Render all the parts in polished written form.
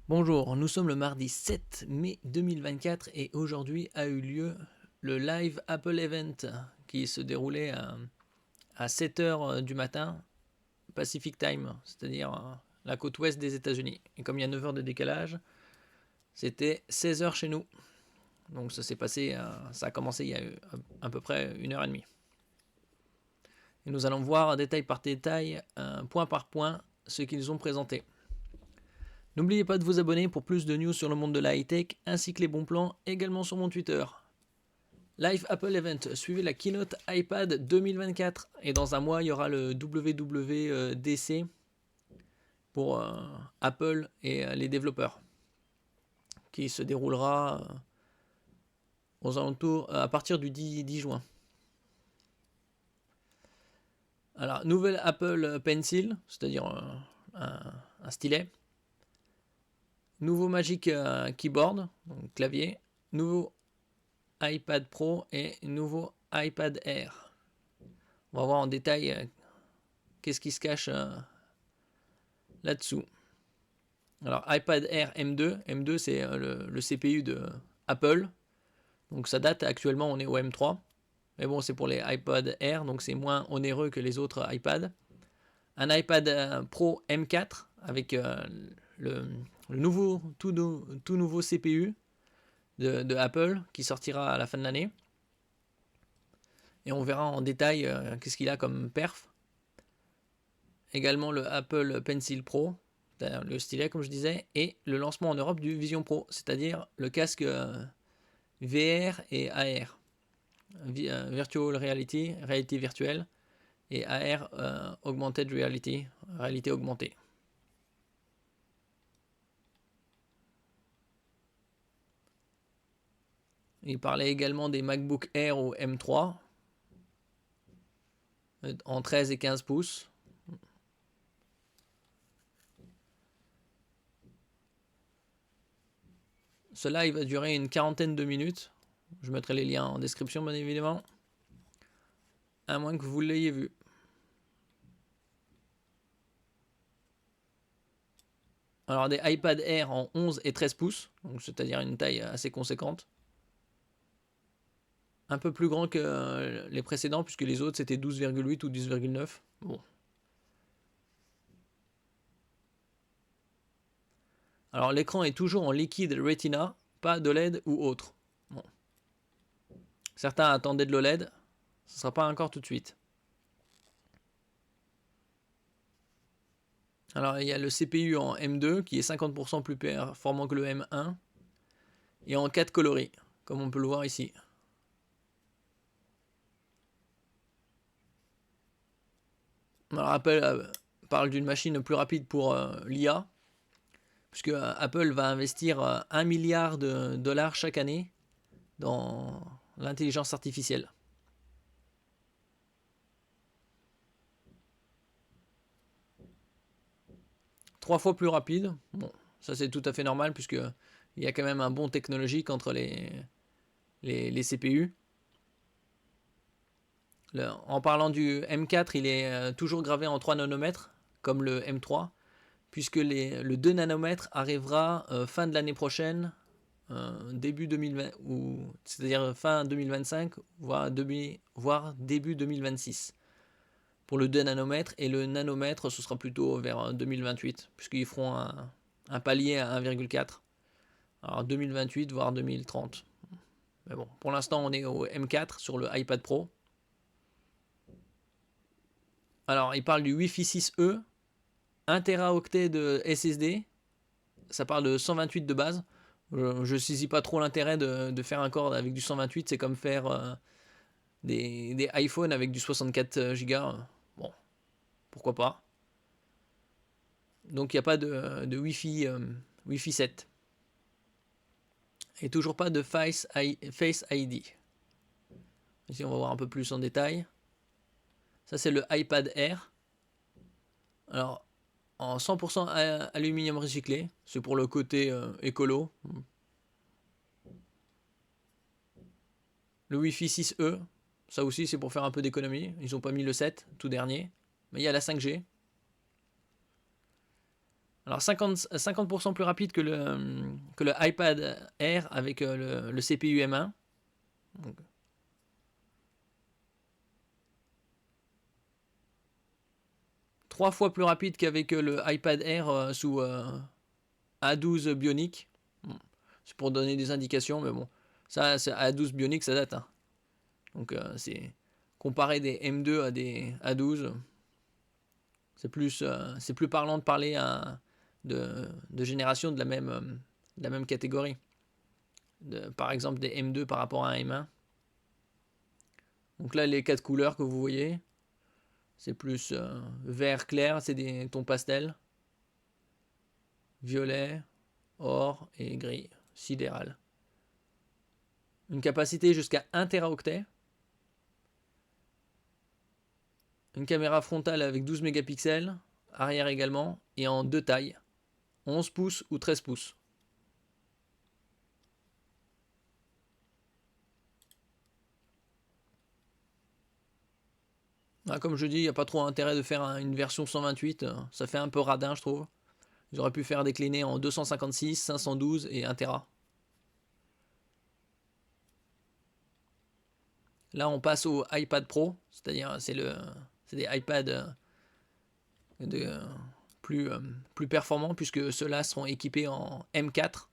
Bonjour, nous sommes le mardi 7 mai 2024 et aujourd'hui a eu lieu le live Apple Event qui se déroulait à 7h du matin Pacific Time, c'est-à-dire la côte ouest des États-Unis. Et comme il y a 9 heures de décalage, c'était 16h chez nous. Donc ça s'est passé, ça a commencé il y a à peu près 1h30. Et nous allons voir détail par détail, point par point, ce qu'ils ont présenté. N'oubliez pas de vous abonner pour plus de news sur le monde de la high-tech ainsi que les bons plans également sur mon Twitter. Live Apple Event, suivez la keynote iPad 2024 et dans un mois il y aura le WWDC pour Apple et les développeurs qui se déroulera aux alentours à partir du 10 juin. Alors, nouvelle Apple Pencil, c'est-à-dire un stylet. Nouveau Magic Keyboard, donc clavier. Nouveau iPad Pro et nouveau iPad Air. On va voir en détail qu'est-ce qui se cache là-dessous. Alors iPad Air M2, M2 c'est le CPU de Apple. Donc ça date, actuellement on est au M3. Mais bon, c'est pour les iPad Air, donc c'est moins onéreux que les autres iPads. Un iPad Pro M4 avec le nouveau, tout nouveau CPU de Apple qui sortira à la fin de l'année. Et on verra en détail qu'est-ce qu'il a comme perf. Également le Apple Pencil Pro, le stylet comme je disais, et le lancement en Europe du Vision Pro, c'est-à-dire le casque VR et AR. Virtual Reality, réalité virtuelle, et AR Augmented Reality, réalité augmentée. Il parlait également des MacBook Air au M3 en 13 et 15 pouces. Ce live va durer une quarantaine de minutes. Je mettrai les liens en description, bien évidemment. À moins que vous l'ayez vu. Alors des iPad Air en 11 et 13 pouces, donc c'est-à-dire une taille assez conséquente. Un peu plus grand que les précédents, puisque les autres c'était 12,8 ou 10,9. Bon. Alors l'écran est toujours en liquide Retina, pas d'OLED ou autre. Bon. Certains attendaient de l'OLED, ce ne sera pas encore tout de suite. Alors il y a le CPU en M2 qui est 50% plus performant que le M1 et en 4 coloris, comme on peut le voir ici. Alors Apple parle d'une machine plus rapide pour l'IA, puisque Apple va investir 1 milliard de dollars chaque année dans l'intelligence artificielle. Trois fois plus rapide, bon, ça c'est tout à fait normal, puisque il y a quand même un bond technologique entre les CPU. En parlant du M4, il est toujours gravé en 3 nanomètres, comme le M3, puisque le 2 nanomètres arrivera fin de l'année prochaine, début 2020, c'est-à-dire fin 2025, voire début 2026. Pour le 2 nanomètres, et le nanomètre, ce sera plutôt vers 2028, puisqu'ils feront un palier à 1,4. Alors 2028, voire 2030. Mais bon, pour l'instant, on est au M4 sur le iPad Pro. Alors, il parle du Wi-Fi 6E, 1 Teraoctet de SSD, ça parle de 128 de base. Je saisis pas trop l'intérêt de faire un cord avec du 128, c'est comme faire des iPhones avec du 64 Go. Bon, pourquoi pas. Donc il n'y a pas de Wi-Fi, Wi-Fi 7. Et toujours pas de Face ID. Ici on va voir un peu plus en détail. Ça c'est le iPad Air. Alors en 100% aluminium recyclé, c'est pour le côté écolo. Le Wi-Fi 6E, ça aussi c'est pour faire un peu d'économie. Ils n'ont pas mis le 7, tout dernier. Mais il y a la 5G. Alors 50% plus rapide que le iPad Air avec le CPU M1. Donc, 3 fois plus rapide qu'avec le iPad Air sous A12 Bionic. Bon, c'est pour donner des indications, mais bon, ça, A12 Bionic, ça date. Hein. Donc c'est comparer des M2 à des A12, c'est plus parlant de parler de génération de la même catégorie. Par exemple des M2 par rapport à un M1. Donc là, les 4 couleurs que vous voyez, c'est plus vert clair, c'est des tons pastels, violet, or et gris, sidéral. Une capacité jusqu'à 1 Teraoctet. Une caméra frontale avec 12 mégapixels, arrière également, et en 2 tailles, 11 pouces ou 13 pouces. Ah, comme je dis, il n'y a pas trop intérêt de faire une version 128, ça fait un peu radin je trouve. Ils auraient pu faire décliner en 256, 512 et 1 Tera. Là on passe au iPad Pro, c'est-à-dire c'est des iPads plus performants puisque ceux-là seront équipés en M4.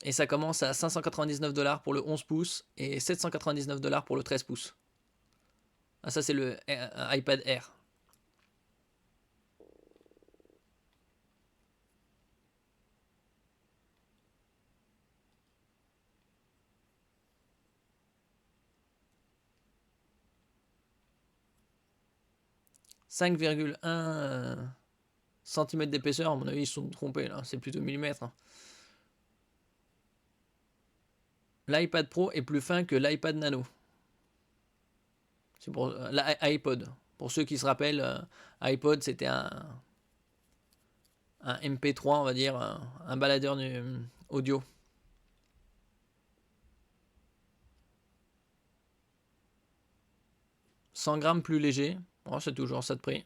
Et ça commence à 599$ pour le 11 pouces et 799$ pour le 13 pouces. Ah, ça, c'est le iPad Air. « 5,1 cm d'épaisseur, à mon avis, ils se sont trompés là, c'est plutôt millimètres. L'iPad Pro est plus fin que l'iPad Nano. C'est pour l'iPod. Pour ceux qui se rappellent, iPod c'était un MP3, on va dire, un baladeur audio. 100 grammes plus léger, oh, c'est toujours ça de prix.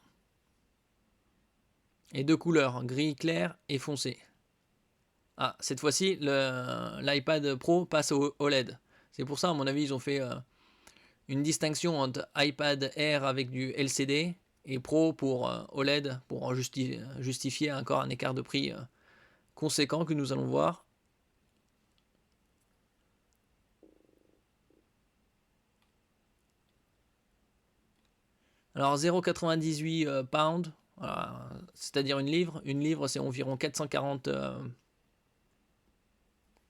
Et 2 couleurs, gris clair et foncé. Ah, cette fois-ci, l'iPad Pro passe au OLED. C'est pour ça, à mon avis, ils ont fait une distinction entre iPad Air avec du LCD et Pro pour OLED, pour justifier encore un écart de prix conséquent que nous allons voir. Alors 0,98 pounds, voilà, c'est-à-dire une livre. Une livre, c'est environ 440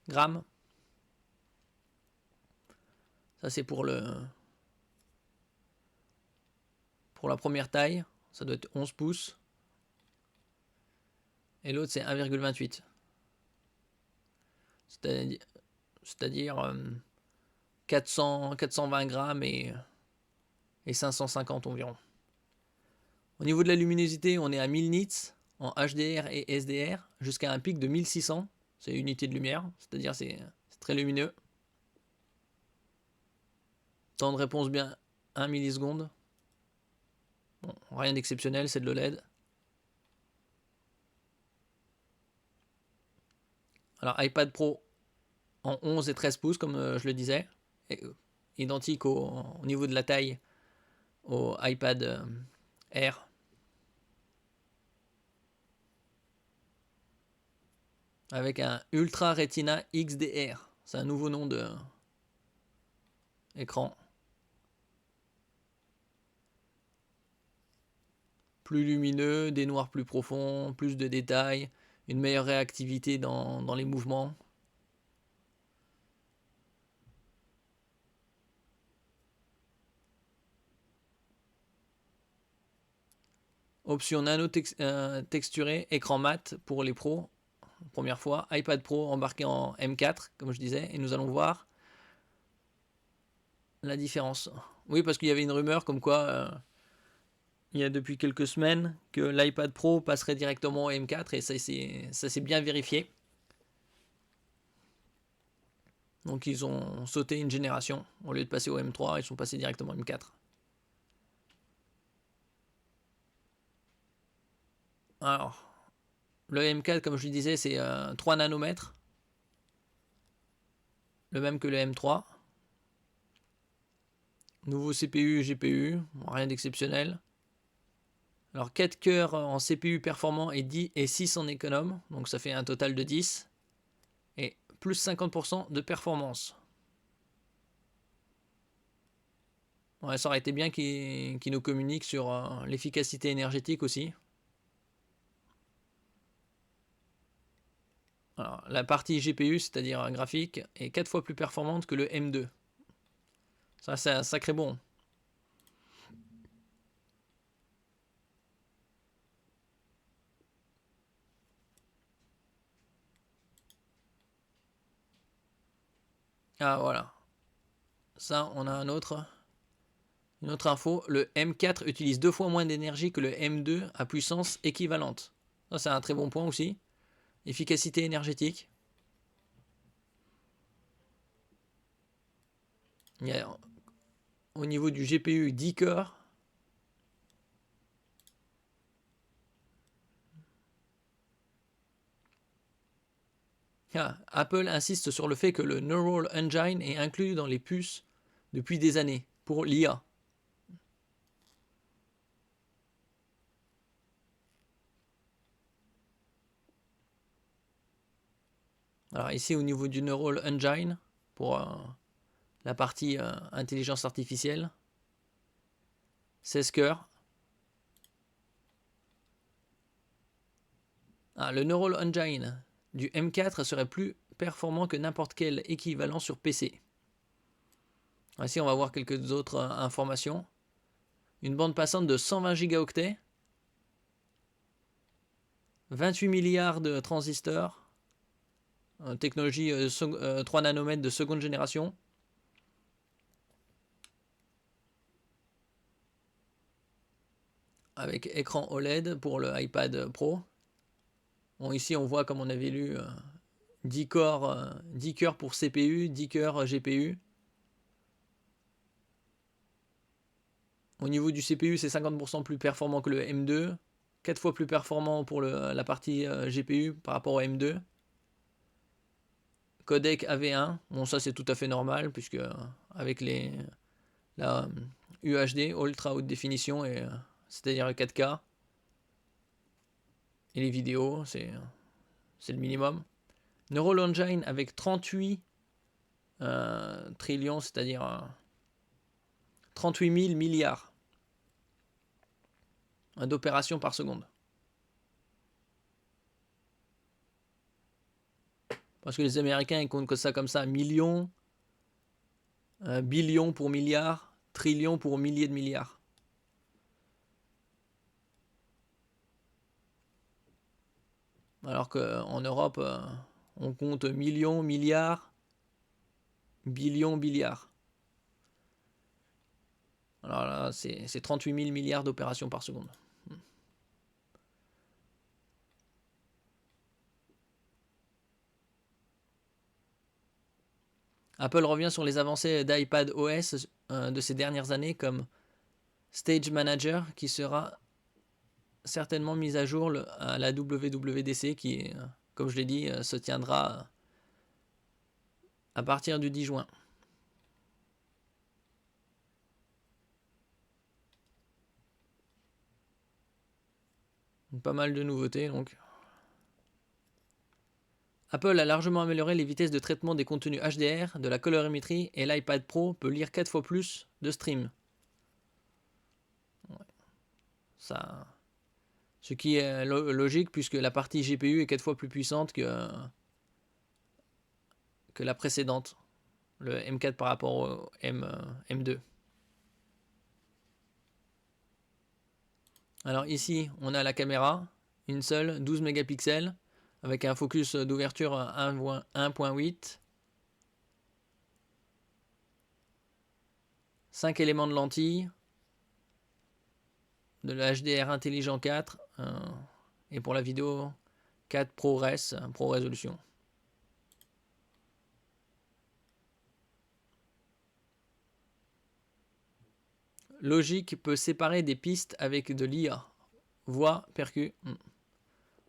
grammes. Ça, c'est pour la première taille. Ça doit être 11 pouces. Et l'autre, c'est 1,28. C'est-à-dire 420 grammes et 550 environ. Au niveau de la luminosité, on est à 1000 nits en HDR et SDR jusqu'à un pic de 1600. C'est unité de lumière, c'est-à-dire c'est très lumineux. Temps de réponse bien 1 milliseconde. Bon, rien d'exceptionnel, c'est de l'OLED. Alors iPad Pro en 11 et 13 pouces comme je le disais. Identique au niveau de la taille au iPad Air. Avec un Ultra Retina XDR. C'est un nouveau nom de écran. Plus lumineux, des noirs plus profonds, plus de détails, une meilleure réactivité dans les mouvements. Option nano texturée, écran mat pour les pros. Première fois. iPad Pro embarqué en M4, comme je disais. Et nous allons voir la différence. Oui, parce qu'il y avait une rumeur comme quoi, il y a depuis quelques semaines, que l'iPad Pro passerait directement au M4. Et ça s'est bien vérifié. Donc ils ont sauté une génération. Au lieu de passer au M3, ils sont passés directement au M4. Alors, le M4, comme je le disais, c'est 3 nanomètres. Le même que le M3. Nouveau CPU, GPU, rien d'exceptionnel. Alors 4 cœurs en CPU performant et 6 en économe, donc ça fait un total de 10. Et plus 50% de performance. Ouais, ça aurait été bien qu'ils nous communiquent sur l'efficacité énergétique aussi. Alors, la partie GPU, c'est-à-dire un graphique, est 4 fois plus performante que le M2. Ça, c'est un sacré bon. Ah, voilà. Ça, on a une autre info. Le M4 utilise 2 fois moins d'énergie que le M2 à puissance équivalente. Ça, c'est un très bon point aussi. Efficacité énergétique. Il y a, au niveau du GPU, 10 cœurs. Ah, Apple insiste sur le fait que le Neural Engine est inclus dans les puces depuis des années pour l'IA. Alors ici au niveau du Neural Engine, pour la partie intelligence artificielle, 16 cœurs. Le Neural Engine du M4 serait plus performant que n'importe quel équivalent sur PC. Ici on va voir quelques autres informations. Une bande passante de 120 gigaoctets, 28 milliards de transistors, technologie 3 nanomètres de seconde génération. Avec écran OLED pour le iPad Pro. Bon, ici on voit comme on avait lu 10 cœurs pour CPU, 10 cœurs GPU. Au niveau du CPU, c'est 50% plus performant que le M2, 4 fois plus performant pour la partie GPU par rapport au M2. Codec AV1, bon ça c'est tout à fait normal puisque avec la UHD, Ultra Haute Définition, c'est-à-dire 4K, et les vidéos, c'est le minimum. Neural Engine avec 38 trillions, c'est-à-dire 38 000 milliards d'opérations par seconde. Parce que les Américains, ils comptent que ça comme ça, millions, billions pour milliards, trillions pour milliers de milliards. Alors qu'en Europe, on compte millions, milliards, billions, billiards. Alors là, c'est 38 000 milliards d'opérations par seconde. Apple revient sur les avancées d'iPad OS de ces dernières années comme Stage Manager qui sera certainement mise à jour à la WWDC qui, comme je l'ai dit, se tiendra à partir du 10 juin. Pas mal de nouveautés donc. Apple a largement amélioré les vitesses de traitement des contenus HDR, de la colorimétrie et l'iPad Pro peut lire 4 fois plus de streams. Ouais. Ça, ce qui est logique puisque la partie GPU est 4 fois plus puissante que la précédente, le M4 par rapport au M2. Alors ici, on a la caméra, une seule, 12 mégapixels, avec un focus d'ouverture 1.8, 5 éléments de lentille, de la HDR intelligent 4, et pour la vidéo 4 ProRes, Pro Résolution. Logic peut séparer des pistes avec de l'IA. Voix, percu.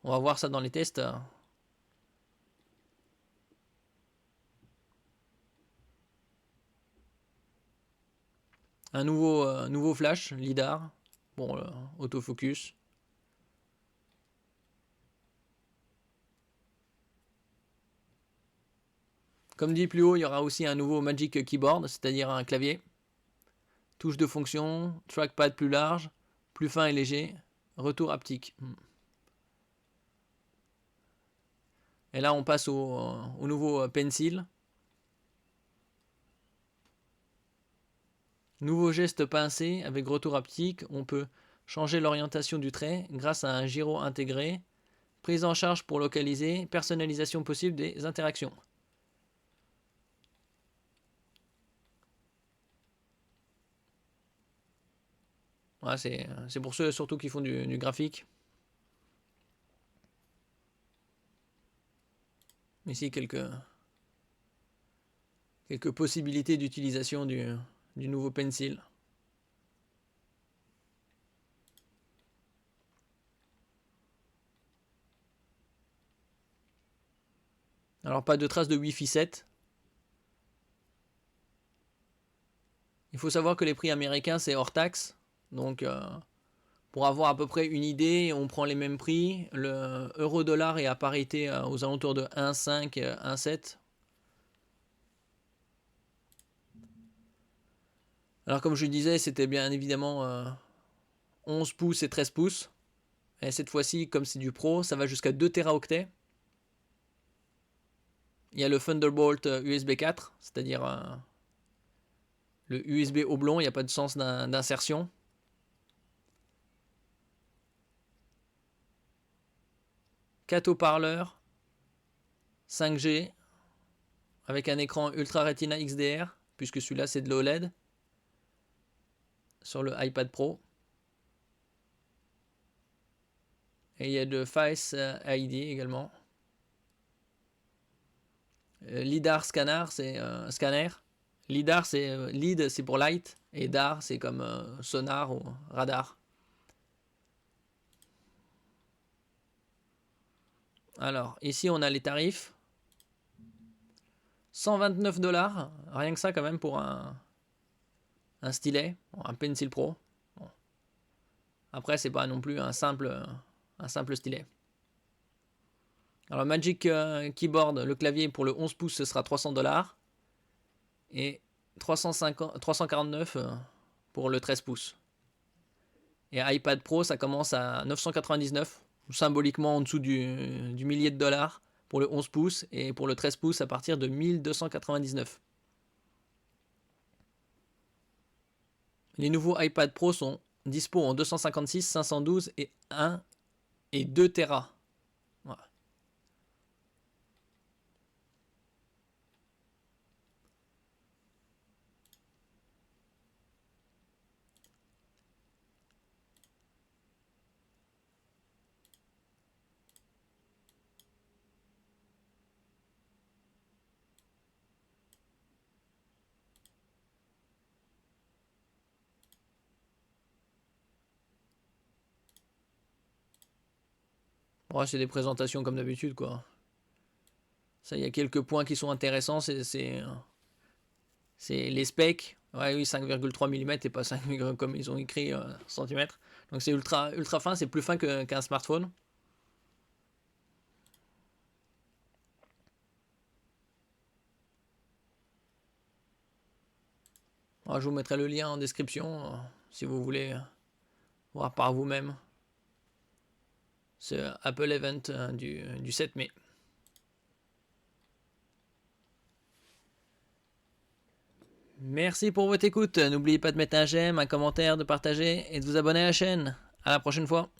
On va voir ça dans les tests. Un nouveau flash, lidar. Bon, autofocus. Comme dit plus haut, il y aura aussi un nouveau Magic Keyboard, c'est-à-dire un clavier. Touche de fonction, trackpad plus large, plus fin et léger, retour haptique. Et là, on passe au nouveau Pencil. Nouveau geste pincé avec retour haptique. On peut changer l'orientation du trait grâce à un gyro intégré. Prise en charge pour localiser. Personnalisation possible des interactions. Ouais, c'est pour ceux surtout qui font du graphique. Ici, quelques possibilités d'utilisation du nouveau Pencil. Alors, pas de traces de Wi-Fi 7. Il faut savoir que les prix américains, c'est hors taxe. Donc, pour avoir à peu près une idée, on prend les mêmes prix. Le euro-dollar est à parité aux alentours de 1,5, 1,7. Alors, comme je disais, c'était bien évidemment 11 pouces et 13 pouces. Et cette fois-ci, comme c'est du Pro, ça va jusqu'à 2 Teraoctets. Il y a le Thunderbolt USB 4, c'est-à-dire le USB oblong, il n'y a pas de sens d'insertion. Quatre haut-parleurs 5G avec un écran Ultra Retina XDR, puisque celui-là c'est de l'OLED, sur le iPad Pro. Et il y a de Face ID également. LIDAR scanner, c'est scanner. LIDAR, c'est lead, c'est pour light, et DAR, c'est comme sonar ou radar. Alors, ici, on a les tarifs. 129$, rien que ça quand même pour un stylet, un Pencil Pro. Bon. Après, c'est pas non plus un simple stylet. Alors, Magic Keyboard, le clavier pour le 11 pouces, ce sera 300$. Et 349 pour le 13 pouces. Et iPad Pro, ça commence à 999, symboliquement en dessous du millier de dollars pour le 11 pouces. Et pour le 13 pouces, à partir de 1299. Les nouveaux iPad Pro sont dispo en 256, 512 et 1 et 2 Tera. Voilà. Bon, c'est des présentations comme d'habitude, quoi. Ça, il y a quelques points qui sont intéressants. C'est les specs. Ouais, oui, 5,3 mm et pas 5 comme ils ont écrit cm. Donc c'est ultra fin, c'est plus fin qu'un smartphone. Alors, je vous mettrai le lien en description si vous voulez voir par vous-même ce Apple Event du 7 mai. Merci pour votre écoute. N'oubliez pas de mettre un j'aime, un commentaire, de partager et de vous abonner à la chaîne. À la prochaine fois.